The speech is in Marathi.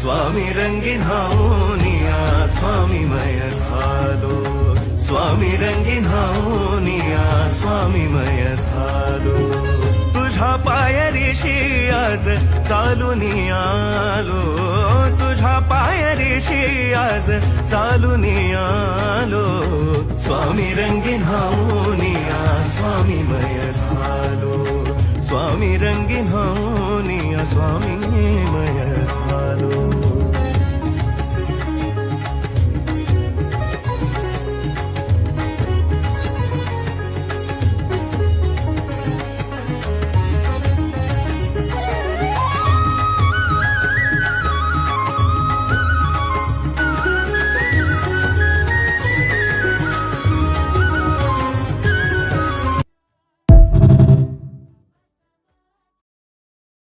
स्वामी रंगीन हावनिया स्वामीमय झालो स्वामी रंगीन हावनिया स्वामीमय झालो तुझ्या पायरीशी आज चालून आलो तुझ्या पायरीशी आज चालून आलो स्वामी रंगीन हावनिया स्वामीमय झालो स्वामी रंगीन हावनिया स्वामीमय झालो